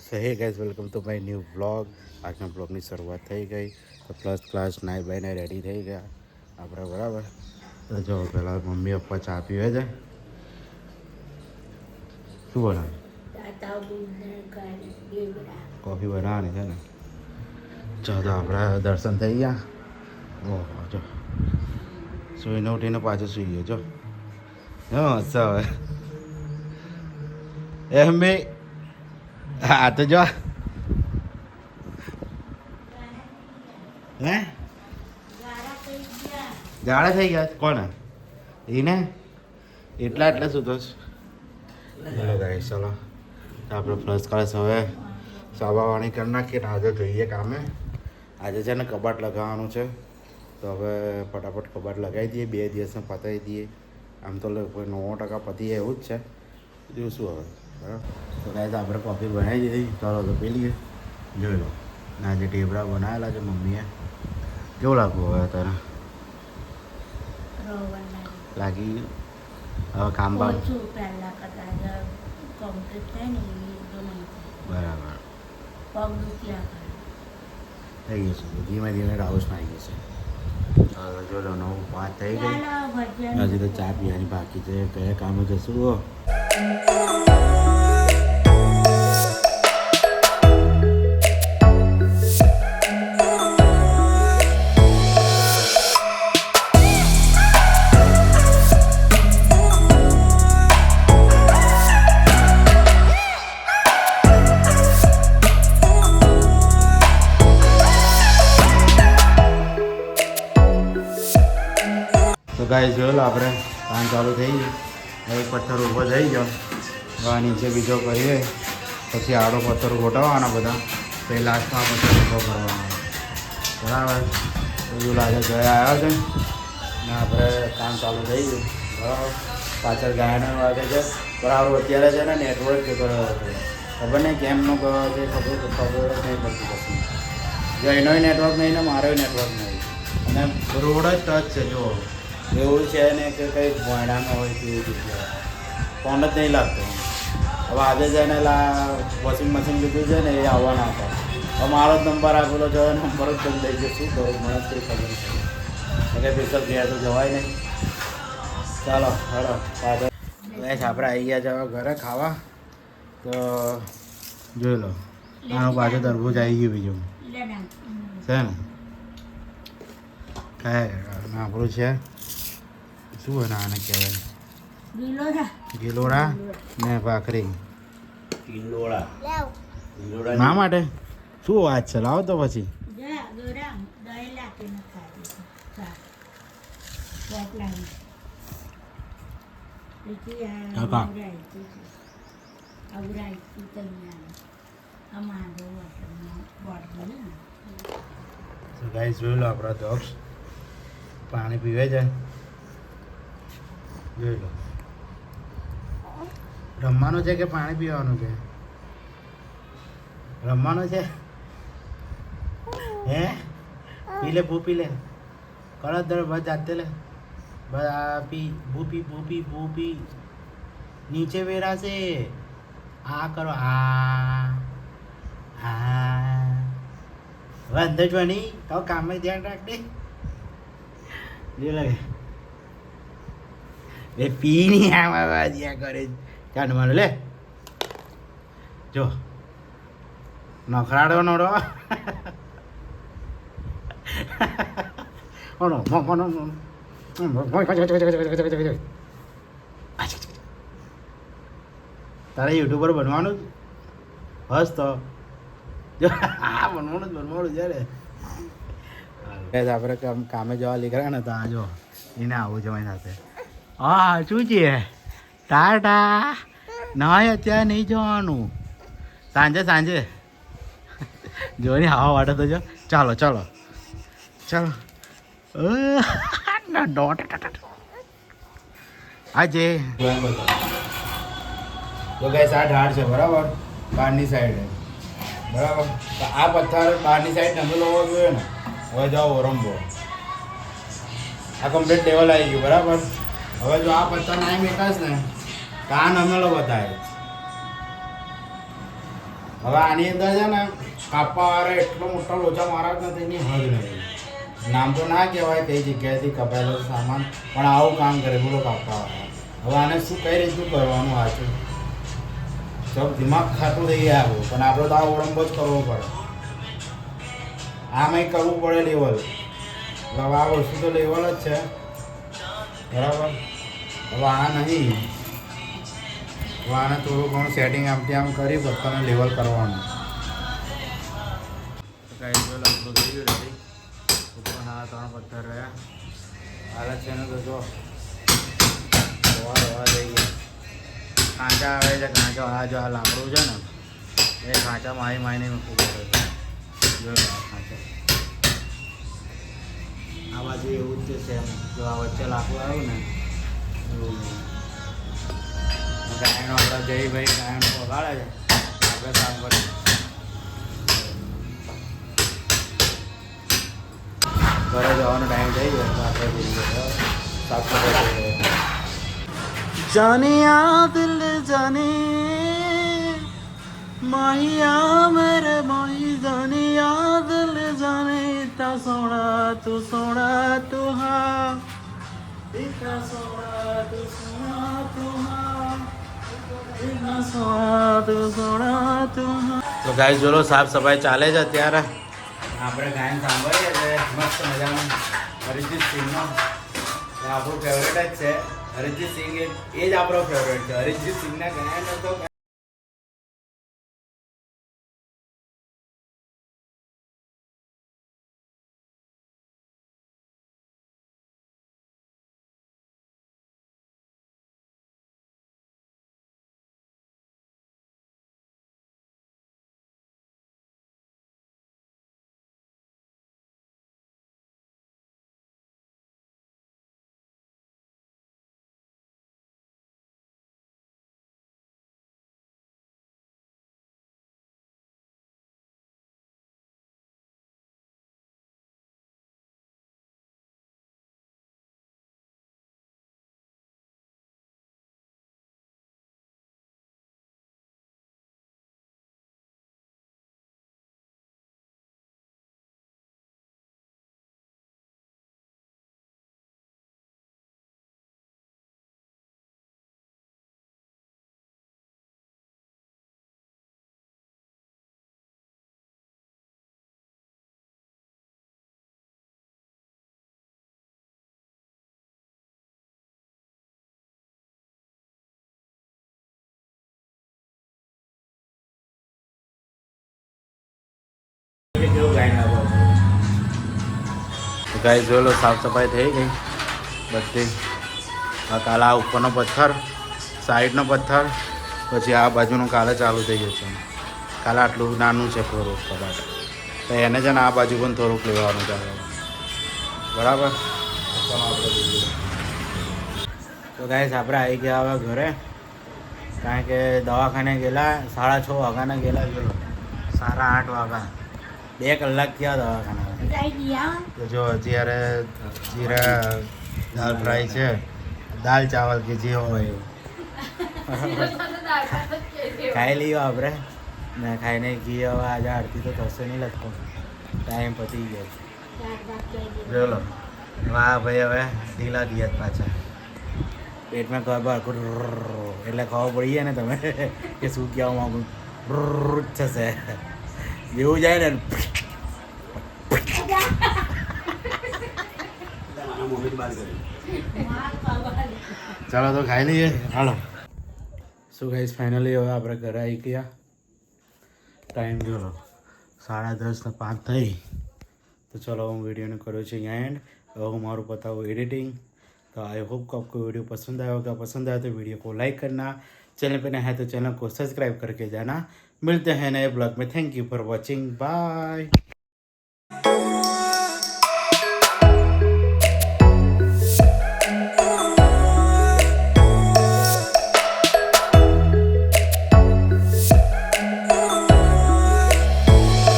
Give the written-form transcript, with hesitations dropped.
So hey guys welcome to my new vlog. આજના બ્લોગની શરૂઆત થઈ ગઈ તો પ્લસ ક્લાસ નાઈ બાઈને રેડી થઈ ગયા આપણે બરાબર. તો જો પેલા મમ્મી પપ્પા ચા પીવે છે. શું બનાવે? કોફી બનાવવાની છે ને. ચલો તો આપણા દર્શન થઈ ગયા. ઓહો જો સુઈને ઉઠીને પાછો સુઈ ગયો જો. હા હવે એમ બી હા તો જો હે ગાળા થઈ ગયા કોને એને એટલા શું તો ચલો ગાઈસ ચલો તો આપણે પ્લસ ક્લાસ હવે સાવાવાણી કરી નાખીએ ને આજે જોઈએ કામે. આજે છે ને કબાટ લગાવવાનું છે તો હવે ફટાફટ કબાટ લગાવી દઈએ, 2 દિવસમાં પતાવી દઈએ. આમ તો 90% પતી જાય એવું જ છે, બીજું શું હવે બરાબર. તો ગાઈસ આપણે કોફી બનાવી દીધી, ચાલો તો પી લઈએ. જોઈ લો ના જે ઢેબરા બનાવેલા છે મમ્મીએ, કેવું લાગવું હવે તારે લાગી? હવે કામ બામ બરાબર થઈ ગયું છે, ધીમે ધીમે રાઉસમાં આવી જશે. ચાલો જો લો 9:05 થઈ ગઈ, હજી તો ચા પીવાની બાકી છે. કયા કામે જશું? તો ગાય જોયેલો આપણે કામ ચાલુ થઈ ગયું. એક પથ્થર ઊભો થઈ ગયો, હવે નીચે બીજો કરીએ, પછી આડો પથ્થર ગોઠવવાના બધા, પછી લાસ્ટમાં પથ્થર ઊભો કરવાનો બરાબર. એવું લાગે ગયા આવ્યો છે ને આપણે કામ ચાલુ થઈ ગયું બરાબર. પાછળ ગાયનો વાગે છે બરાબર. અત્યારે છે ને નેટવર્ક જતો રહ્યો હતો, ખબર નહીં કેમનું ગયો છે, ખબર નહીં પડતી પછી. જો એનોય નેટવર્ક નહીં ને મારોય નેટવર્ક નહીં, અને રોડ જ ટચ છે. જો એવું છે ને કે કંઈ ભોયડામાં હોય તેવી જગ્યાએ ફોન જ નહીં લાગતો. હવે આજે છે ને વોશિંગ મશીન લીધું છે ને એ આવવાના હતા, હવે મારો જ નંબર આપેલો છે, નંબર જ બંધ થઈ ગયો. શું કરું મને કંઈ ખબર નથી, એટલે સ્પેશિયલ ગયા તો જવાય નહીં. ચાલો હેડો પાછળ બસ આપણે આવી ગયા જવા ઘરે ખાવા. તો જોઈ લો આનું પાછું તરબૂચ આવી ગયું બીજું છે ને, કાંઈ આપણું છે શું હોય ને આને કહેવાય ગિલોરા ને ભાખરી. ના માટે શું વાત છે, લાવો તો પછી. ગાઈસ જોઈ લો આપણા દક્ષ પાણી પીવે છે, જોઈ લો. રમવાનું છે કે પાણી પીવાનું છે? રમવાનું છે હે? પી લે ભૂ પી લે, કરો દર બસ જાતે લે બસ. આ પી ભૂપી ભૂપી ભૂપી નીચે વેરાશે. આ કરો આ હવે અંદર જોવાની તો કામ ધ્યાન રાખજે. જે લાગે બે પી નહીં આવા જ્યાં કરે ચાંદ મારો લે. જો નખરાડો નડો તારે યુટ્યુબર બનવાનું હસ તો જો હા બનવાનું છે ને. આપણે કામે જવા લીધા ને તો આ જો એને આવું છે મારી સાથે. હા શું છે ટાટા નહીં અત્યારે નહીં જવાનું, સાંજે સાંજે જો ને હવા વાટે તો જો. ચાલો ચાલો ચાલો આજે તો ગાઈસ આ ઢાળ છે બરાબર, બહારની સાઈડ બરાબર. તો આ પથ્થર બહારની સાઈડ નમેલો હોવો જોઈએ ને. હવે જાઓ ઓરંબો આ કમ્પ્લીટ લેવલ આવી ગયું બરાબર. હવે જો આ પથ્થર નાઈ મેકાશ ને તો આ નમેલો બતાવે, હવે આની અંદર છે ને કાપવા વાળા એટલો મોટો લોચા મારા નથી એની હદ નહીં. નામ તો ના કહેવાય કઈ જગ્યાએથી કપાયેલો સામાન, પણ આવું કામ કરે બોલો કાપવા વાળા. હવે આને શું કઈ રીતનું કરવાનું આ છે? સબ દિમાગ ખાતું થઈ ગયા આવું, પણ આપણે તો આ ઓળંબો જ કરવો પડે. આમાંય કરવું પડે લેવલ. હવે આ વસ્તુ તો લેવલ જ છે બરાબર. હવે આ નહીં, હવે આને થોડું ઘણું સેટિંગ આમથી આમ કરી પત્તાને લેવલ કરવાનું. કાંઈ જો લગભગ થઈ ગયું રેડી. ઉપરના 3 પથ્થર રહ્યા હાલત છે ને તો જો રવા થઈ ગયા. કાંચા આવે છે, કાંચો આ જો આ લાકડું છે ને એ કાંચા માઈને મૂકવું પડે છે. જો કાંચા આ બાજુ એવું જ છે સેમ. જો આ વચ્ચે લાકડું આવ્યું ને એવું. ગાયનો આપણા જયભાઈ ગાયનો વગાડે છે, આપણે કામ કરીએ. ઘરે જવાનો ટાઈમ થઈ ગયો તો આપણે સાફ સફાઈ જાનિયા દિલ જાની માહિયા મેરે માહી જાનિયા દિલ જાને ઇतना સોના તું હા ઇतना સોના તું હા ઇतना સોના તું હા. તો ગાય જોલો સાફ સફાઈ ચાલે છે અત્યારે. આપણે ગાયન સાંભળીએ છીએ મસ્ત મજાનું અરિજીત સિંહનો. આપણું ફેવરેટ જ છે અરિજીત સિંહ. એ જ આપણો ફેવરેટ છે. અરિજીત સિંહના ગાયન તો ગાય જોઈ લો સાફ સફાઈ થઈ ગઈ બધી. આ કાલે આ ઉપરનો પથ્થર, સાઈડનો પથ્થર, પછી આ બાજુનું કાલે ચાલુ થઈ ગયું છે. કાલે આટલું નાનું છે થોડુંક કબાટ, તો એને છે ને આ બાજુ પણ થોડુંક લેવાનું ચાલે બરાબર. તો ગાય આપણે આવી ગયા હવે ઘરે, કારણ કે દવાખાને ગયેલા 6:30 વાગ્યાના ગયેલા. જો 8:30 વાગ્યા, 2 કલાક થયા દવાખાના. તો જો અત્યારે જીરા દાલ ફ્રાય છે, દાલ ચાવલ કે જે હોય ખાઈ લઈએ આપણે ને. ખાઈને ઘી હવે આજે આરતી તો થશે નહીં લગતો, ટાઈમ પતી ગયો. ચલો વાહ ભાઈ, હવે ઢીલા દિયત પાછા પેટમાં ખબર એટલે ખબર પડી જાય ને તમે કે શું કહેવા માગું. થશે એવું જાય ને. ચાલો તો ખાઈ લઈએ. હાલો શું ગાઈસ, ફાઇનલી હવે આપણે ઘરે આવી ગયા. ટાઈમ જોલો 10:30 થઈ. તો ચલો હું वीडियो કર્યો છે एंड. હવે હું મારું बताऊँ एडिटिंग. तो आई होप को आपको वीडियो पसंद आया होगा. पसंद आया तो वीडियो को लाइक करना, चैनल पर नया है तो चैनल को सब्सक्राइब करके जाना. मिलते हैं नए ब्लॉग में. Thank you for watching. Bye.